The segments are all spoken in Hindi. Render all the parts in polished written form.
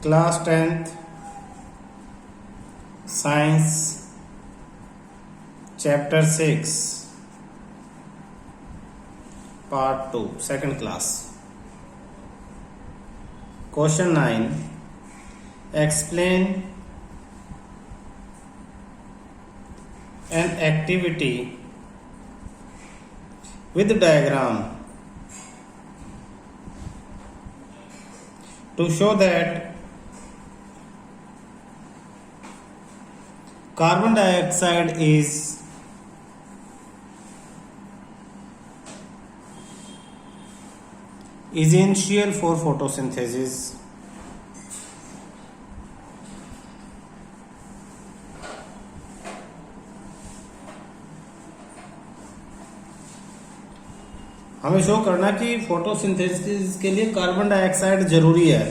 Class 10th science chapter 6 part 2 second class. Question 9, explain an activity with diagram to show that carbon dioxide is essential for photosynthesis. हमें शो करना कि फोटोसिंथेसिस के लिए कार्बन डाइऑक्साइड जरूरी है।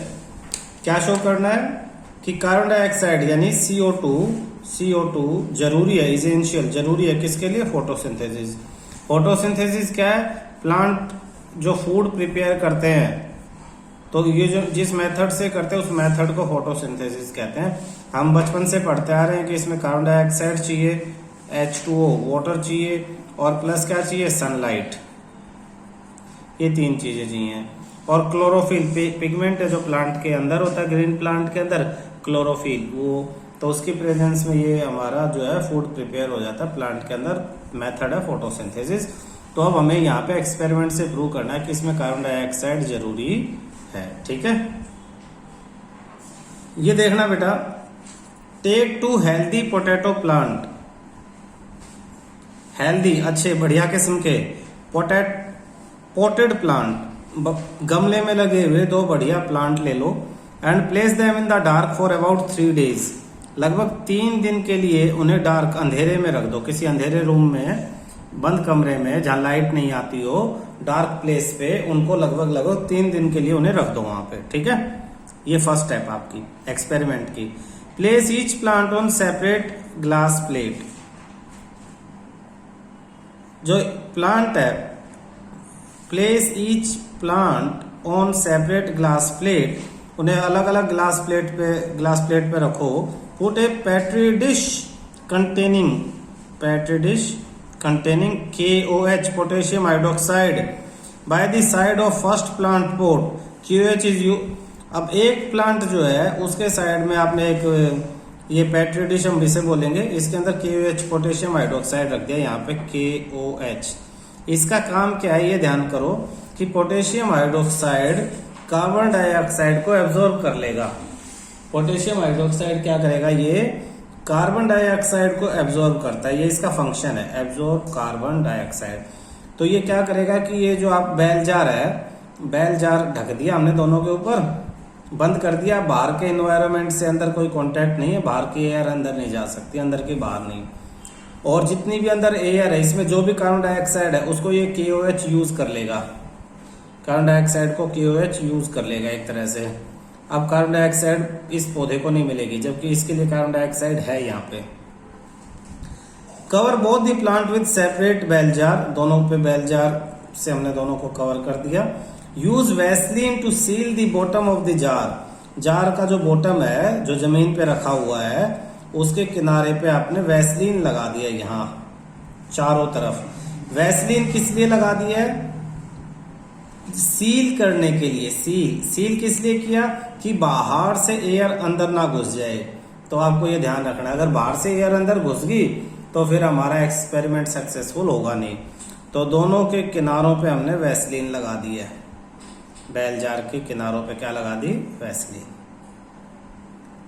क्या शो करना है कि कार्बन डाइऑक्साइड यानी CO2 जरूरी है, इसेंशियल जरूरी है किसके लिए? फोटोसिंथेसिस। फोटोसिंथेसिस क्या है? प्लांट जो फूड प्रिपेयर करते हैं, तो ये जो जिस मेथड से करते हैं उस मेथड को फोटोसिंथेसिस कहते हैं। हम बचपन से पढ़ते आ रहे हैं कि इसमें कार्बन डाइऑक्साइड चाहिए, H2O वाटर चाहिए और प्लस क्या चाहिए? सनलाइट। ये तीन चीजें चाहिए। और क्लोरोफिल पिगमेंट है जो प्लांट के अंदर होता है, ग्रीन प्लांट के अंदर क्लोरोफिल, वो तो उसकी प्रेजेंस में ये हमारा जो है फूड प्रिपेयर हो जाता है प्लांट के अंदर। मेथड है फोटोसिंथेसिस। तो अब हमें यहाँ पे एक्सपेरिमेंट से प्रूव करना है कि इसमें कार्बन डाइऑक्साइड जरूरी है। ठीक है, ये देखना बेटा, take 2 healthy potato plant, healthy अच्छे बढ़िया किस्म के पोटेड प्लांट, गमले में लगे हुए 2 बढ़िया प्लांट ले लो and place them in the dark for about 3 days. लगभग 3 दिन के लिए उन्हें डार्क अंधेरे में रख दो, किसी अंधेरे रूम में, बंद कमरे में जहां लाइट नहीं आती हो, डार्क प्लेस पे उनको लगभग 3 दिन के लिए उन्हें रख दो वहां पे। ठीक है, ये फर्स्ट स्टेप आपकी एक्सपेरिमेंट की। Place each plant on separate glass plate. जो प्लांट है, place each plant on separate glass plate, उन्हें अलग अलग ग्लास प्लेट पे रखो। Put a petri dish containing KOH potassium hydroxide by the side of first plant pot. KOH is you. अब एक प्लांट जो है उसके साइड में आपने एक ये पेट्री डिश हम इसे बोलेंगे, इसके अंदर KOH पोटेशियम हाइड्रोक्साइड रख दिया, यहाँ पे KOH। इसका काम क्या है ये ध्यान करो कि पोटेशियम हाइड्रोक्साइड कार्बन डाइऑक्साइड को एब्जॉर्ब कर लेगा। पोटेशियम हाइड्रोक्साइड क्या करेगा? ये कार्बन डाइऑक्साइड को एब्जॉर्ब करता है, ये इसका फंक्शन है, एब्जॉर्ब कार्बन डाइऑक्साइड। तो ये क्या करेगा कि ये जो आप बेल जार है, बेल जार ढक दिया हमने दोनों के ऊपर, बंद कर दिया। बाहर के एनवायरनमेंट से अंदर कोई कांटेक्ट नहीं है, बाहर की एयर अंदर नहीं जा सकती, अंदर की बाहर नहीं। और जितनी भी अंदर एयर है, इसमें जो भी कार्बन डाइऑक्साइड है उसको ये KOH यूज कर लेगा, कार्बन डाइऑक्साइड को KOH यूज कर लेगा एक तरह से। अब कार्बन डाइऑक्साइड इस पौधे को नहीं मिलेगी, जबकि इसके लिए कार्बन डाइऑक्साइड है यहाँ पे। Cover both the plant with separate bail jar, दोनों पे बेल जार से हमने दोनों को कवर कर दिया। Use vaseline to seal the bottom of the jar. Jar का जो बॉटम है, जो जमीन पे रखा हुआ है, उसके किनारे पे आपने वैसलीन लगा दिया, यहाँ चारों तरफ। वैसलीन किस लिए लगा दिया है? सील करने के लिए। सील किस लिए किया? कि बाहर से एयर अंदर ना घुस जाए। तो आपको ये ध्यान रखना है, अगर बाहर से एयर अंदर घुस गई तो फिर हमारा एक्सपेरिमेंट सक्सेसफुल होगा नहीं। तो दोनों के किनारों पे हमने वैसलीन लगा दी है, बेल जार के किनारों पे क्या लगा दी? वैसलीन।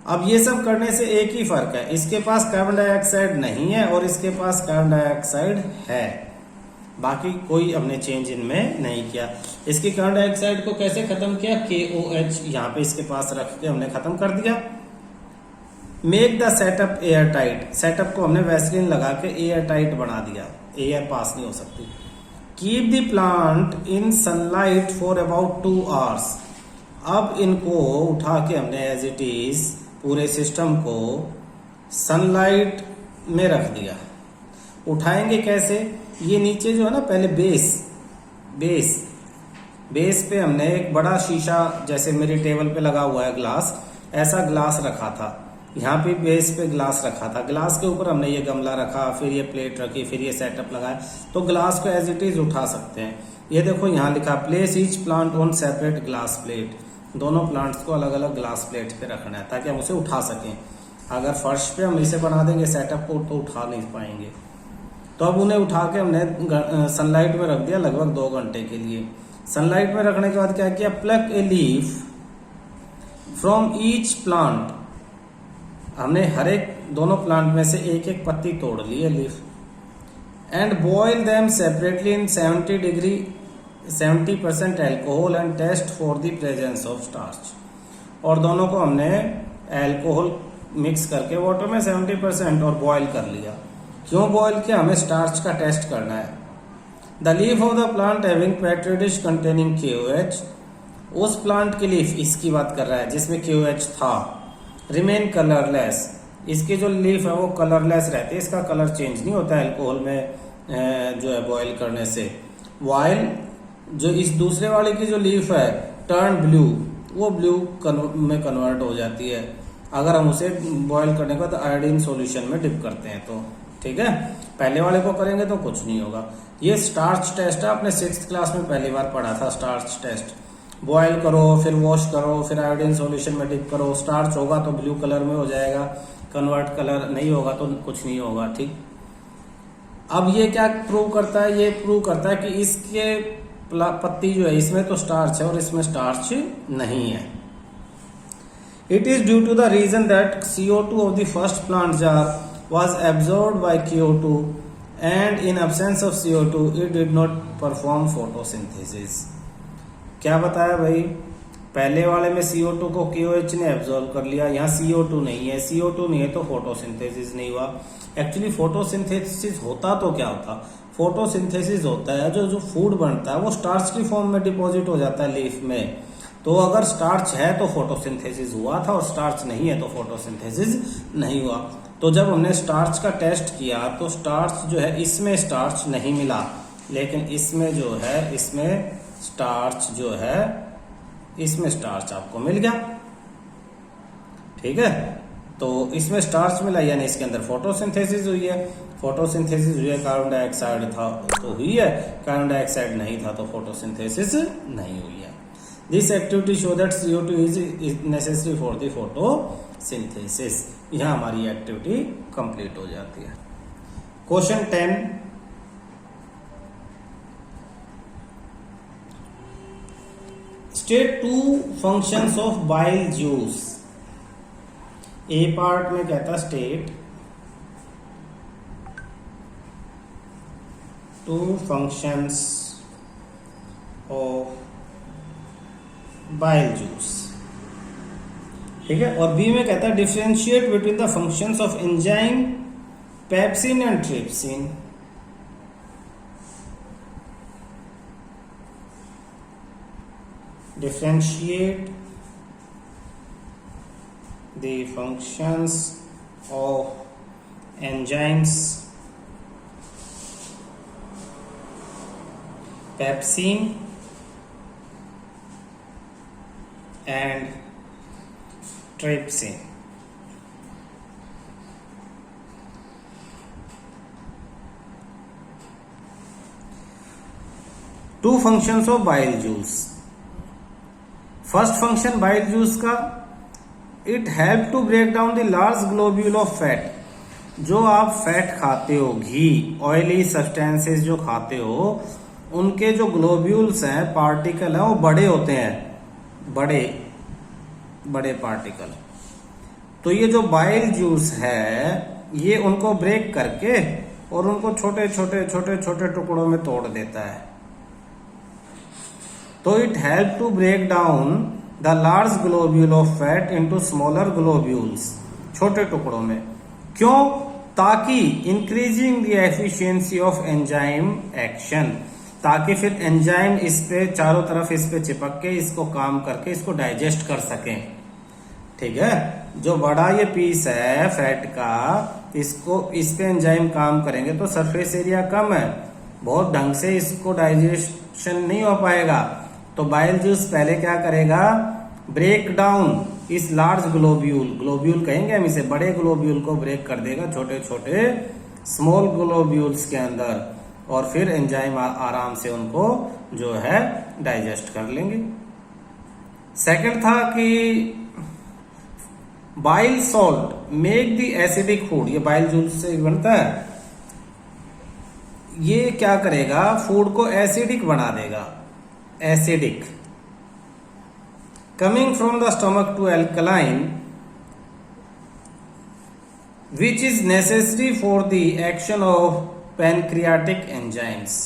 अब ये सब करने से एक ही फर्क है, इसके पास कार्बन डाइऑक्साइड नहीं है और इसके पास कार्बन डाइऑक्साइड है, बाकी कोई हमने चेंज इनमें नहीं किया। इसकी कार्बन डाइऑक्साइड को कैसे खत्म किया? KOH यहाँ पे इसके पास रख के हमने खत्म कर दिया। Make the setup air tight, setup को हमने वैसलीन लगा के एयर टाइट बना दिया, एयर पास नहीं हो सकती। Keep the plant in sunlight for about 2 hours. अब इनको उठा के हमने एज इट इज पूरे सिस्टम को सनलाइट में रख दिया। उठाएंगे कैसे? ये नीचे जो है ना, पहले बेस पे हमने एक बड़ा शीशा, जैसे मेरी टेबल पे लगा हुआ है ग्लास, ऐसा ग्लास रखा था, यहाँ पे बेस पे ग्लास रखा था, ग्लास के ऊपर हमने ये गमला रखा, फिर ये प्लेट रखी, फिर ये सेटअप लगाया, तो ग्लास को एज इट इज उठा सकते हैं। ये देखो यहाँ लिखा place each plant on separate glass plate, दोनों प्लांट्स को अलग अलग ग्लास प्लेट पे रखना है ताकि हम उसे उठा सकें। अगर फर्श पे हम इसे बना देंगे सेटअप को तो उठा नहीं पाएंगे। तो अब उन्हें उठा के हमने सनलाइट में रख दिया लगभग 2 घंटे के लिए। सनलाइट में रखने के बाद क्या किया, pluck a leaf from each plant, हमने हर एक दोनों प्लांट में से एक एक पत्ती तोड़ ली है leaf, and boil them separately in 70% alcohol and test for the presence of starch. और दोनों को हमने एल्कोहल मिक्स करके वाटर में 70% और बॉयल कर लिया। क्यों बॉयल किया, हमें स्टार्च का टेस्ट करना है। The leaf of the plant having petri dish containing KOH, उस प्लांट की लीफ, इसकी बात कर रहा है जिसमें KOH था, रिमेन कलरलेस, इसकी जो लीफ है वो कलरलेस रहती है, इसका कलर चेंज नहीं होता है अल्कोहल में जो है बॉयल करने से। वाइल जो इस दूसरे वाले की जो लीफ है टर्न ब्लू, वो ब्लू में कन्वर्ट हो जाती है अगर हम उसे बॉयल करने के बाद आयोडीन सॉल्यूशन में डिप करते हैं तो। ठीक है, पहले वाले को करेंगे तो कुछ नहीं होगा। ये स्टार्च टेस्ट है, आपने 6th क्लास में पहली बार पढ़ा था स्टार्च टेस्ट। बॉयल करो, फिर वॉश करो, फिर आयोडीन सॉल्यूशन में डिप करो, स्टार्च होगा तो ब्लू कलर में हो जाएगा, कन्वर्ट कलर नहीं होगा तो कुछ नहीं होगा। ठीक, अब ये क्या प्रूव करता है, ये प्रूव करता है कि इसके पत्ती जो है इसमें तो स्टार्च है और इसमें स्टार्च नहीं है। It is due to the reason that CO2 of the first plant jar was absorbed by CO2 and in absence of CO2 it did not perform photosynthesis। क्या बताया भाई, पहले वाले में CO2 को KOH ने एब्जॉर्ब कर लिया, यहाँ CO2 नहीं है, CO2 नहीं है तो फोटोसिंथेसिस नहीं हुआ। एक्चुअली फोटोसिंथेसिस होता तो क्या होता, फोटोसिंथेसिस होता है जो फूड बनता है वो स्टार्च की फॉर्म में डिपॉजिट हो जाता है लीफ में। तो अगर स्टार्च है तो फोटोसिंथेसिस हुआ था और स्टार्च नहीं है तो फोटोसिंथेसिस नहीं हुआ। तो जब हमने स्टार्च का टेस्ट किया तो स्टार्च जो है इसमें स्टार्च नहीं मिला, लेकिन इसमें जो है इसमें स्टार्च जो है इसमें स्टार्च आपको मिल गया। ठीक है, तो इसमें स्टार्च मिला यानी इसके अंदर फोटोसिंथेसिस हुई है। फोटोसिंथेसिस हुई है, कार्बन डाइऑक्साइड था तो हुई है, कार्बन डाइऑक्साइड नहीं था तो फोटोसिंथेसिस नहीं हुई है। This activity show that CO2 is necessary for the photosynthesis. यहां हमारी एक्टिविटी कंप्लीट हो जाती है। Question 10, state 2 functions of bile juice. A part में कहता state 2 functions of bile juice. ठीक है, और बी में कहता है differentiate between the functions of enzyme pepsin and trypsin. Differentiate the functions of enzymes pepsin and trypsin। Two functions of bile juice. First function bile juice का, it help to break down the large globule of fat. जो आप फैट खाते हो, घी, ऑयली सब्सटेंसेस जो खाते हो, उनके जो ग्लोब्यूल्स हैं, पार्टिकल हैं, वो बड़े होते हैं, बड़े बड़े पार्टिकल। तो ये जो बाइल जूस है ये उनको ब्रेक करके और उनको छोटे छोटे छोटे छोटे टुकड़ों में तोड़ देता है। तो it help to break down the large globule of fat into smaller globules, छोटे टुकड़ों में। क्यों? ताकि increasing the efficiency of enzyme action, ताकि फिर एंजाइम इस पे चारों तरफ इस पे चिपक के इसको काम करके इसको डाइजेस्ट कर सकें। ठीक है, जो बड़ा ये पीस है फैट का, इसको इस पे एंजाइम काम करेंगे तो सरफेस एरिया कम है, बहुत ढंग से इसको डाइजेशन नहीं हो पाएगा। तो बाइल जूस पहले क्या करेगा, ब्रेक डाउन इस लार्ज ग्लोब्यूल, ग्लोब्यूल कहेंगे हम इसे, बड़े ग्लोब्यूल को ब्रेक कर देगा छोटे छोटे स्मॉल ग्लोब्यूल्स के अंदर, और फिर एंजाइम आराम से उनको जो है डाइजेस्ट कर लेंगे। सेकंड था कि bile salt make the acidic food, ये बाइल जूस से बनता है, ये क्या करेगा, फूड को एसिडिक बना देगा, acidic. Coming from the stomach to alkaline which is necessary for the action of pancreatic enzymes.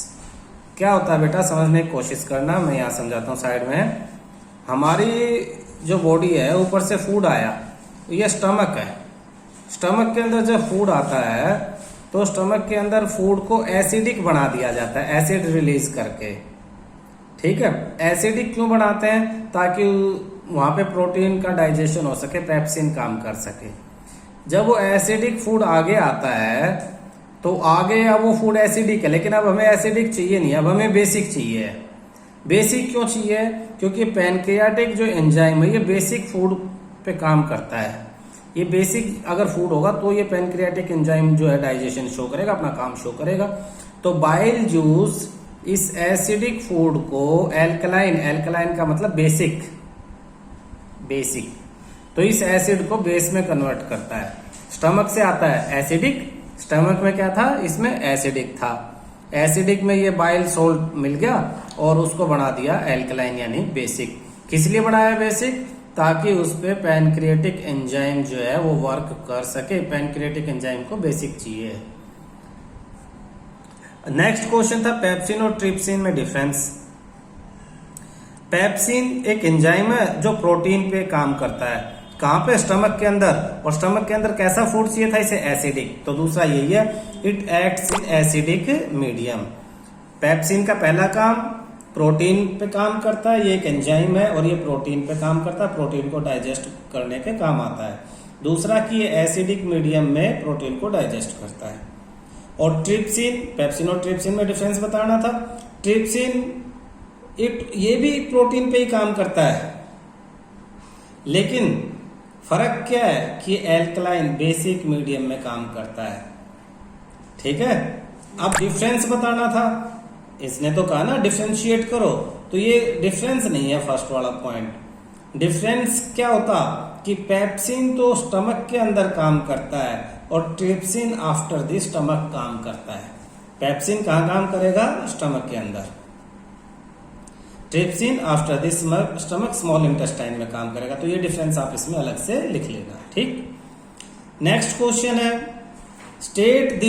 क्या होता है बेटा, समझने की कोशिश करना, मैं यहां समझाता हूं साइड में। हमारी जो बॉडी है, ऊपर से फूड आया, ये स्टमक है, स्टमक के अंदर जब फूड आता है तो स्टमक के अंदर फूड को एसिडिक बना दिया जाता है, एसिड रिलीज करके, ठीक है। एसिडिक क्यों बनाते हैं, ताकि वहां पे प्रोटीन का डाइजेशन हो सके, पेप्सिन काम कर सके। जब वो एसिडिक फूड आगे आता है तो आगे अब वो फूड एसिडिक है, लेकिन अब हमें एसिडिक चाहिए नहीं, अब हमें बेसिक चाहिए। बेसिक क्यों चाहिए, क्योंकि पैनक्रियाटिक जो एंजाइम है ये बेसिक फूड पे काम करता है। ये बेसिक अगर फूड होगा तो ये पैनक्रियाटिक एंजाइम जो है डाइजेशन शो करेगा, अपना काम शो करेगा। तो बाइल जूस इस एसिडिक फूड को एल्कलाइन, एल्कलाइन का मतलब बेसिक, बेसिक, तो इस एसिड को बेस में कन्वर्ट करता है। स्टमक से आता है एसिडिक, स्टमक में क्या था, इसमें एसिडिक था, एसिडिक में ये बाइल सोल्ट मिल गया और उसको बना दिया एल्कलाइन यानी बेसिक। किस लिए बनाया बेसिक, ताकि उस पे पैनक्रियाटिक एंजाइम जो है वो वर्क कर सके, पैनक्रियाटिक एंजाइम को बेसिक चाहिए। नेक्स्ट क्वेश्चन था पेप्सिन और ट्रिप्सिन में डिफरेंस। पेप्सिन एक एंजाइम है जो प्रोटीन पे काम करता है, कहां पे, स्टमक के अंदर, और स्टमक के अंदर कैसा फूड चाहिए था इसे, एसिडिक। तो दूसरा यही है, it acts in acidic medium. Pepsin का पहला काम प्रोटीन पे काम करता है, ये एक एंजाइम है और ये प्रोटीन पे काम करता है, प्रोटीन को डाइजेस्ट करने के काम आता है। दूसरा कि ये एसिडिक मीडियम में प्रोटीन को डाइजेस्ट करता है। और ट्रिप्सिन, पेप्सिन और ट्रिप्सिन में डिफरेंस बताना था। ट्रिप्सिन ये भी प्रोटीन पे ही काम करता है, लेकिन फर्क क्या है कि एल्कलाइन बेसिक मीडियम में काम करता है, ठीक है। अब डिफरेंस बताना था, इसने तो कहा ना डिफरेंशिएट करो, तो ये डिफरेंस नहीं है फर्स्ट वाला पॉइंट। डिफरेंस क्या होता कि पेप्सिन तो स्टमक के अंदर काम करता है और ट्रिप्सिन आफ्टर द स्टमक काम करता है। पेप्सिन कहां काम करेगा, स्टमक के अंदर, trypsin after the stomach small intestine में काम करेगा। तो ये डिफरेंस आप इसमें अलग से लिख लेना, ठीक। नेक्स्ट क्वेश्चन है, state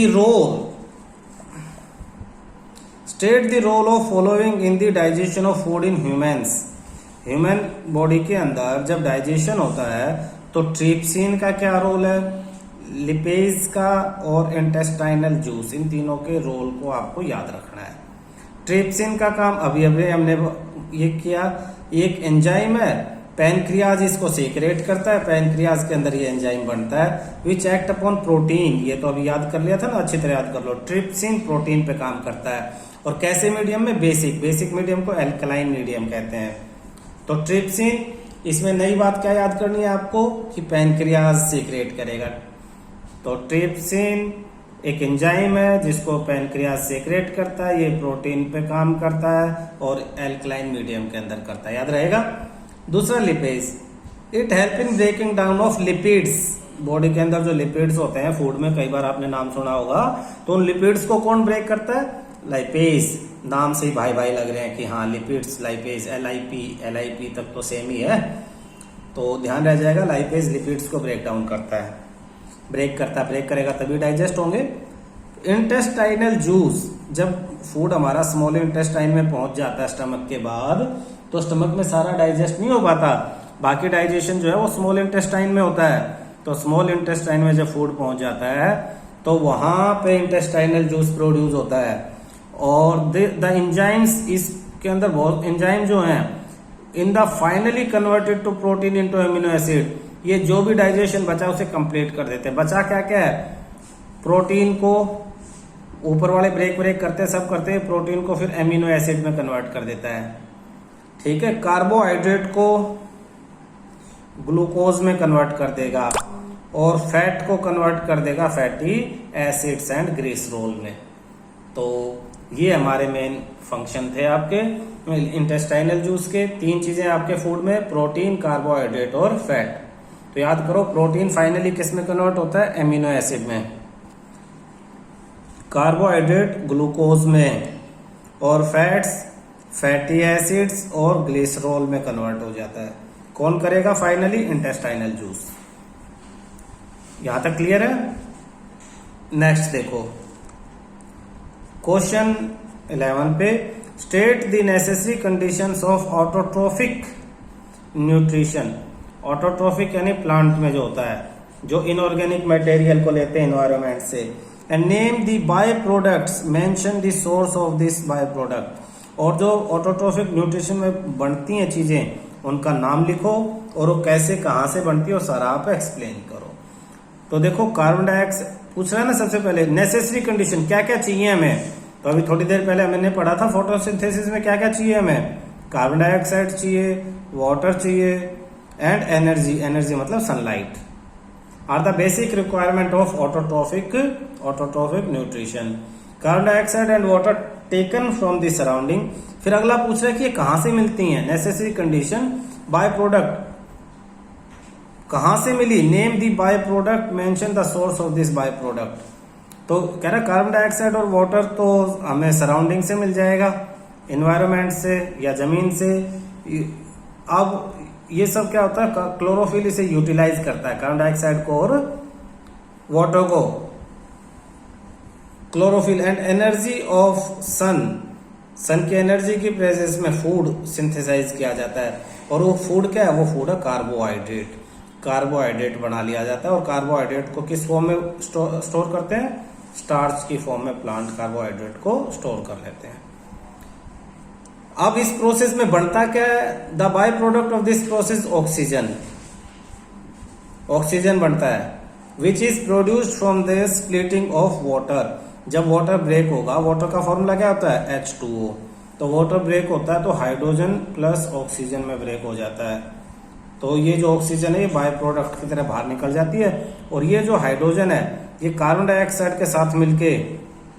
the role of following in the digestion of food in humans. Human body के अंदर जब डाइजेशन होता है तो ट्रिप्सिन का क्या रोल है, लिपेज का और इंटेस्टाइनल जूस, इन तीनों के रोल को आपको याद रखना है। ट्रिप्सिन का काम अभी हमने ये किया, एक एंजाइम है, पैनक्रियाज इसको सीक्रेट करता है, पैनक्रियाज के अंदर ये एंजाइम बनता है, विच एक्ट अपॉन प्रोटीन, ये तो अभी याद कर लिया था ना, अच्छी तरह याद कर लो। ट्रिप्सिन प्रोटीन पे काम करता है और कैसे मीडियम में, बेसिक, बेसिक मीडियम को एल्कलाइन मीडियम कहते हैं। तो ट्रिप्सिन, इसमें नई बात क्या याद करनी है आपको कि पैनक्रियाज सीक्रेट करेगा। तो ट्रिप्सिन एक एंजाइम है जिसको पैनक्रियाज सीक्रेट करता है, ये प्रोटीन पे काम करता है और एल्कलाइन मीडियम के अंदर करता है, याद रहेगा। दूसरा lipase, it help in breaking down of lipids. Body के अंदर जो लिपिड्स होते हैं, फूड में कई बार आपने नाम सुना होगा, तो उन लिपिड्स को कौन ब्रेक करता है, लाइपेज। नाम से ही भाई भाई लग रहे हैं कि हाँ लिपिड्स, लाइपेज, एलआईपी तक तो सेम ही है, तो ध्यान रह जाएगा, लाइपेज लिपिड्स को ब्रेक डाउन करता है, ब्रेक करता है, ब्रेक करेगा तभी डाइजेस्ट होंगे। इंटेस्टाइनल जूस, जब फूड हमारा स्मॉल इंटेस्टाइन में पहुंच जाता है स्टमक के बाद, तो स्टमक में सारा डाइजेस्ट नहीं हो पाता, बाकी डाइजेशन जो है वो स्मॉल इंटेस्टाइन में होता है। तो स्मॉल इंटेस्टाइन में जब फूड पहुंच जाता है तो वहां पे इंटेस्टाइनल जूस प्रोड्यूस होता है और द एंजाइम्स, इसके अंदर बहुत एंजाइम जो हैं, in the finally converted to protein into amino acid, ये जो भी डाइजेशन बचा उसे कंप्लीट कर देते हैं। बचा क्या क्या है, प्रोटीन को ऊपर वाले ब्रेक करते हैं, सब करते हैं, प्रोटीन को फिर एमिनो एसिड में कन्वर्ट कर देता है, ठीक है। कार्बोहाइड्रेट को ग्लूकोज में कन्वर्ट कर देगा और फैट को कन्वर्ट कर देगा फैटी एसिड्स एंड ग्लिसरॉल में। तो ये हमारे मेन फंक्शन थे आपके इंटेस्टाइनल जूस के। 3 चीजें आपके फूड में, प्रोटीन, कार्बोहाइड्रेट और फैट। तो याद करो, प्रोटीन फाइनली किस में कन्वर्ट होता है? एमिनो एसिड में। कार्बोहाइड्रेट ग्लूकोज में, और फैट्स फैटी एसिड्स और ग्लिसरॉल में कन्वर्ट हो जाता है। कौन करेगा फाइनली? Intestinal juice. यहां तक क्लियर है? नेक्स्ट देखो क्वेश्चन 11 पे, state the necessary conditions of autotrophic nutrition. Autotrophic यानी प्लांट में जो होता है, जो इनऑर्गेनिक मटेरियल को लेते हैं एनवायरनमेंट से, and name the by products, mention the source of this bye product. और जो ऑटोट्रोफिक न्यूट्रिशन में बनती हैं चीजें, उनका नाम लिखो और वो कैसे कहां से बनती है, और सारा आप एक्सप्लेन करो। तो देखो, कार्बन डाइऑक्साइड पूछ रहा है ना सबसे पहले, नेसेसरी कंडीशन क्या क्या चाहिए हमें। तो अभी थोड़ी देर पहले मैंने पढ़ा था फोटोसिंथेसिस में क्या क्या चाहिए हमें। कार्बन डाइऑक्साइड चाहिए, वाटर चाहिए एंड एनर्जी। एनर्जी मतलब sunlight are the basic requirement of autotrophic nutrition. Carbon dioxide and water taken from the surrounding. फिर अगला पूछ रहा है कि ये कहां से मिलती हैं। नेसेसरी कंडीशन, बाय प्रोडक्ट कहां से मिली, name the byproduct, mention the source of this by product. तो कह रहा कार्बन डाइऑक्साइड और वाटर तो हमें सराउंडिंग से मिल जाएगा, एनवायरनमेंट से या जमीन से। अब ये सब क्या होता है, क्लोरोफिल इसे यूटिलाइज करता है, कार्बन डाइऑक्साइड को और वाटर को। क्लोरोफिल एंड एनर्जी ऑफ सन की एनर्जी की प्रेजेंस में फूड सिंथेसाइज किया जाता है। और वो फूड क्या है? वो फूड है कार्बोहाइड्रेट बना लिया जाता है। और कार्बोहाइड्रेट को किस फॉर्म में स्टोर करते हैं? स्टार्च की फॉर्म में प्लांट कार्बोहाइड्रेट को स्टोर कर लेते हैं। अब इस प्रोसेस में बनता क्या है? The by product of this process oxygen बनता है, which is produced from the splitting of water. जब वाटर ब्रेक होगा, वाटर का फॉर्मूला क्या होता है? H2O। तो वाटर ब्रेक होता है तो हाइड्रोजन प्लस ऑक्सीजन में ब्रेक हो जाता है। तो ये जो ऑक्सीजन है ये बाय प्रोडक्ट की तरह बाहर निकल जाती है। और ये जो हाइड्रोजन है ये कार्बन डाइऑक्साइड के साथ मिलके,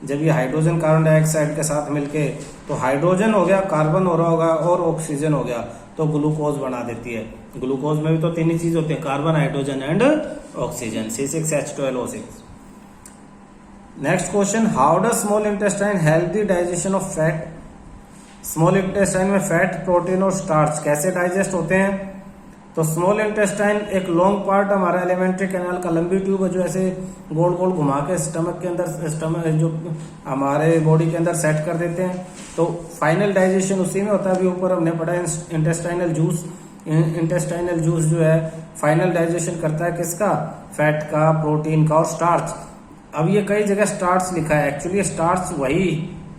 जब ये हाइड्रोजन कार्बन डाइऑक्साइड के साथ मिलके, तो हाइड्रोजन हो गया, कार्बन हो रहा होगा और ऑक्सीजन हो गया, तो ग्लूकोज बना देती है। ग्लूकोज में भी तो 3 ही चीज होती है, carbon, hydrogen and oxygen, C6H12O6। Next question, how does small intestine help the digestion of fat. Small intestine में फैट, प्रोटीन और स्टार्च कैसे डाइजेस्ट होते हैं? तो स्मॉल इंटेस्टाइन एक लॉन्ग पार्ट हमारा एलिमेंट्री कैनाल का, लंबी ट्यूब है जो ऐसे गोल गोल घुमा के स्टमक के अंदर, स्टमक जो हमारे बॉडी के अंदर सेट कर देते हैं। तो फाइनल डाइजेशन उसी में होता है। अभी ऊपर हमने पढ़ा इंटेस्टाइनल जूस। इंटेस्टाइनल जूस जो है फाइनल डाइजेशन करता है किसका? फैट का, प्रोटीन का और स्टार्च। अब ये कई जगह स्टार्च लिखा है, एक्चुअली स्टार्च वही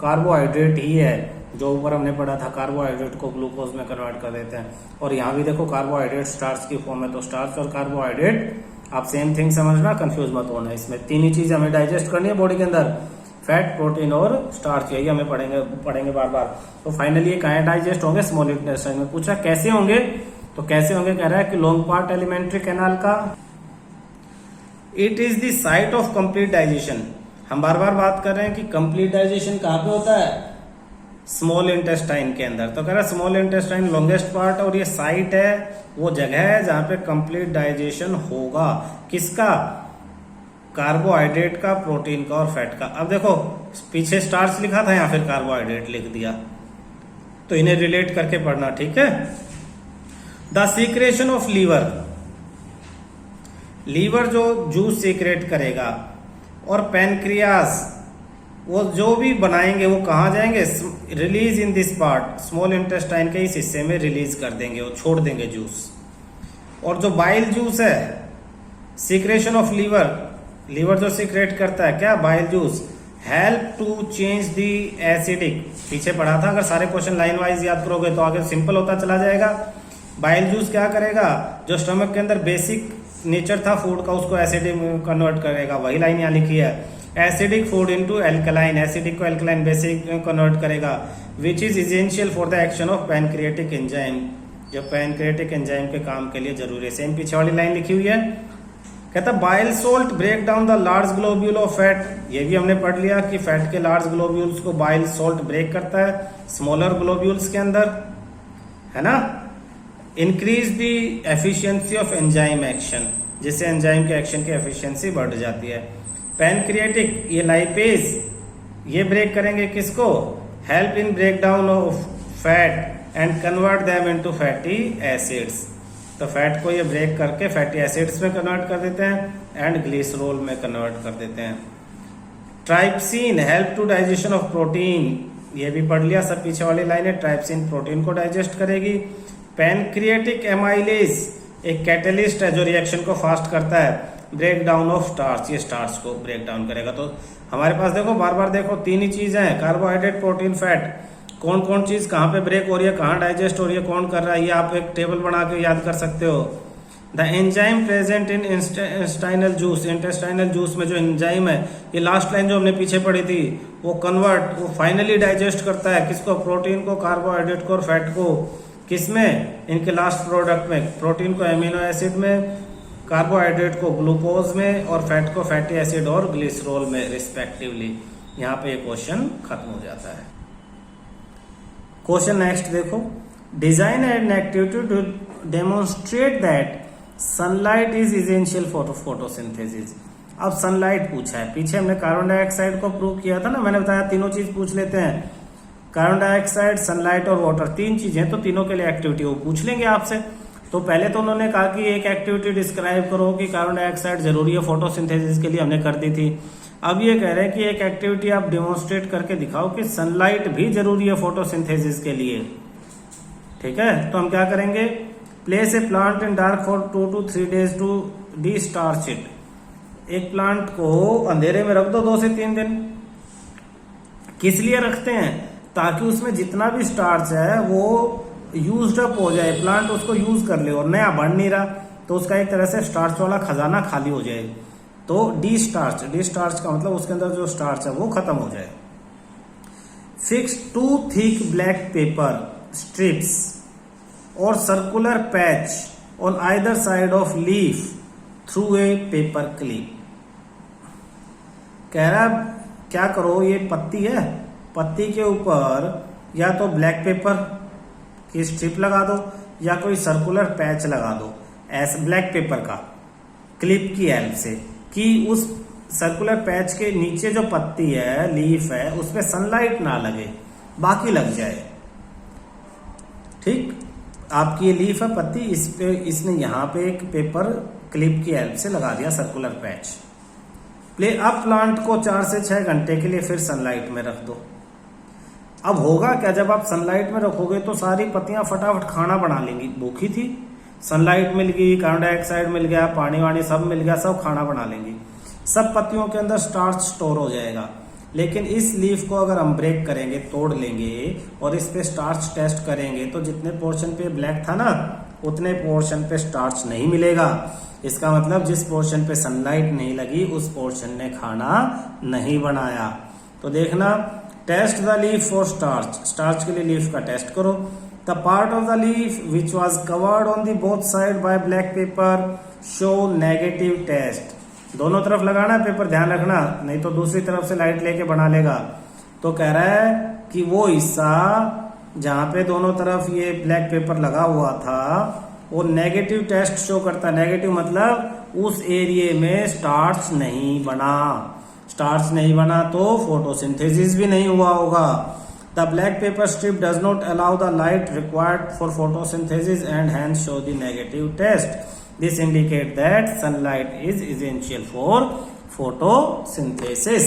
कार्बोहाइड्रेट ही है जो ऊपर हमने पढ़ा था, कार्बोहाइड्रेट को ग्लूकोज में कन्वर्ट कर देते हैं। और यहाँ भी देखो कार्बोहाइड्रेट स्टार्च की फॉर्म है, तो स्टार्च और कार्बोहाइड्रेट आप सेम थिंग समझना, कंफ्यूज मत होना। इसमें 3 ही चीज हमें डाइजेस्ट करनी है बॉडी के अंदर, फैट, प्रोटीन और स्टार्च। यही हमें पढ़ेंगे बार बार। तो फाइनली ये कहाँ डाइजेस्ट होंगे? स्मॉल इंटेस्टाइन में। पूछा कैसे होंगे, तो कैसे होंगे कह रहा है कि लॉन्ग पार्ट एलिमेंट्री कैनाल का, it is the site of complete digestion. हम बार बार बात कर रहे हैं कि कंप्लीट डाइजेशन कहाँ पे होता है? स्मॉल इंटेस्टाइन के अंदर। तो कह रहा है स्मॉल इंटेस्टाइन लॉन्गेस्ट पार्ट, और ये साइट है, वो जगह है जहां पे कंप्लीट डाइजेशन होगा। किसका? कार्बोहाइड्रेट का, प्रोटीन का और फैट का। अब देखो पीछे स्टार्च लिखा था, या फिर कार्बोहाइड्रेट लिख दिया, तो इन्हें रिलेट करके पढ़ना, ठीक है। द सीक्रेशन ऑफ लीवर जो जूस सीक्रेट करेगा, और पैनक्रियाज वो जो भी बनाएंगे वो कहाँ जाएंगे? Release in this part, small intestine के इस हिस्से में रिलीज कर देंगे, वो छोड़ देंगे जूस। और जो बाइल जूस है, सीक्रेशन ऑफ लीवर जो सीक्रेट करता है क्या? Bile juice. Help to change the acidic, पीछे पढ़ा था, अगर सारे क्वेश्चन लाइन वाइज याद करोगे तो आगे सिंपल होता चला जाएगा। बाइल जूस क्या करेगा? जो स्टमक के अंदर बेसिक नेचर था फूड का, उसको एसिडिक में कन्वर्ट करेगा। वही लाइन यहाँ लिखी है, acidic food into alkaline, acidic को एल्कलाइन बेसिक कन्वर्ट करेगा, which is essential for the action of pancreatic enzyme. जो पैनक्रियाटिक एंजाइम के काम के लिए जरूरी है। सेम पीछे वाली लाइन लिखी हुई है, कहता bile salt break down the large globule of fat. ये भी हमने पढ़ लिया कि फैट के लार्ज ग्लोब्यूल्स को बाइल सोल्ट ब्रेक करता है स्मॉलर ग्लोब्यूल्स के अंदर, है ना। Increase the efficiency of enzyme action, जिससे एंजाइम के एक्शन की एफिशिएंसी बढ़ जाती है। पैनक्रियाटिक ये लाइपेज ये ब्रेक करेंगे किसको, help in break down of fat and convert them into fatty acids. तो फैट को ये ब्रेक करके फैटी एसिड्स में कन्वर्ट कर देते हैं एंड ग्लिसरॉल में कन्वर्ट कर देते हैं। Trypsin help to digestion of protein, ये भी पढ़ लिया, सब पीछे वाली लाइन है। ट्राइप्सिन प्रोटीन को डाइजेस्ट करेगी। पैनक्रियाटिक एमाइलेज एक कैटलिस्ट है जो रिएक्शन को फास्ट करता है, ब्रेक डाउन ऑफ स्टार्च, ये स्टार्च को ब्रेक डाउन करेगा। तो हमारे पास देखो बार बार देखो तीन ही चीजें हैं, कार्बोहाइड्रेट प्रोटीन फैट, कौन कौन चीज कहाँ पे ब्रेक हो रही है, कहाँ डाइजेस्ट हो रही है, कौन कर रहा है, ये आप एक टेबल बना के याद कर सकते हो। The enzyme present in intestinal juice, intestinal juice में जो एंजाइम है, ये लास्ट लाइन जो हमने पीछे पढ़ी थी, वो फाइनली डाइजेस्ट करता है किसको, प्रोटीन को, कार्बोहाइड्रेट को और फैट को। किसमें, इनके लास्ट प्रोडक्ट में, प्रोटीन को एमिनो एसिड में, कार्बोहाइड्रेट को ग्लूकोज में और फैट को फैटी एसिड और ग्लिसरॉल में रिस्पेक्टिवली। यहाँ पे क्वेश्चन खत्म हो जाता है। क्वेश्चन नेक्स्ट देखो, design an activity to demonstrate that sunlight is essential for photosynthesis. अब सनलाइट पूछा है, पीछे हमने कार्बन डाइऑक्साइड को प्रूव किया था ना, मैंने बताया तीनों चीज पूछ लेते हैं, कार्बन डाइऑक्साइड, सनलाइट और वाटर, तीन चीजें, तो तीनों के लिए एक्टिविटी वो पूछ लेंगे आपसे। तो पहले तो उन्होंने कहा कि एक एक्टिविटी डिस्क्राइब करो कि कार्बन डाइऑक्साइड जरूरी है फोटोसिंथेसिस के लिए, हमने कर दी थी। अब ये कह रहे हैं कि एक एक्टिविटी आप डेमोन्स्ट्रेट करके दिखाओ कि सनलाइट भी जरूरी है फोटोसिंथेसिस के लिए। ठीक है, तो हम क्या करेंगे, place a plant in dark for 2 to 3 days to destarch it. एक प्लांट को अंधेरे में रख दो 2 से 3 दिन। किस लिए रखते हैं, ताकि उसमें जितना भी स्टार्च है वो यूज्ड अप हो जाए, प्लांट उसको यूज कर ले, और नया बढ़ नहीं रहा तो उसका एक तरह से स्टार्च वाला खजाना खाली हो जाए। तो डी स्टार्च का मतलब उसके अंदर जो स्टार्च है वो खत्म हो जाए। Fix 2 thick black paper strips और circular patch on either side of leaf through a paper clip. कह रहा क्या करो, ये पत्ती है, पत्ती के ऊपर या तो ब्लैक पेपर की स्ट्रिप लगा दो या कोई सर्कुलर पैच लगा दो, ऐसे ब्लैक पेपर का क्लिप की हेल्प से, कि उस सर्कुलर पैच के नीचे जो पत्ती है, लीफ है, उसमें सनलाइट ना लगे, बाकी लग जाए। ठीक, आपकी ये लीफ है, पत्ती, इस पे इसने यहाँ पे एक पेपर क्लिप की हेल्प से लगा दिया सर्कुलर पैच। अब प्लांट को 4 से 6 घंटे के लिए फिर सनलाइट में रख दो। अब होगा क्या, जब आप सनलाइट में रखोगे तो सारी पत्तियां फटाफट खाना बना लेंगी, भूखी थी, सनलाइट मिल गई, कार्बन डाइऑक्साइड मिल गया, पानी वानी सब मिल गया, सब खाना बना लेंगी, सब पत्तियों के अंदर स्टार्च स्टोर हो जाएगा। लेकिन इस लीफ को अगर हम ब्रेक करेंगे, तोड़ लेंगे और इस पे स्टार्च टेस्ट करेंगे तो जितने पोर्शन पे ब्लैक था ना, उतने पोर्शन पे स्टार्च नहीं मिलेगा। इसका मतलब जिस पोर्शन पे सनलाइट नहीं लगी उस पोर्शन ने खाना नहीं बनाया। तो देखना, test the leaf for starch, starch के लिए लीफ का टेस्ट करो। The part of the leaf which was covered on the both side by black paper show negative test. दोनों तरफ लगाना पेपर, ध्यान रखना, नहीं तो दूसरी तरफ से लाइट लेके बना लेगा। तो कह रहा है कि वो हिस्सा जहां पे दोनों तरफ ये ब्लैक पेपर लगा हुआ था वो नेगेटिव टेस्ट शो करता है। नेगेटिव मतलब उस एरिया में स्टार्च नहीं बना, स्टार्च नहीं बना तो फोटोसिंथेसिस भी नहीं हुआ होगा। The black paper strip does not allow the light required for photosynthesis and hence show the negative test. This indicate that sunlight is essential for photosynthesis.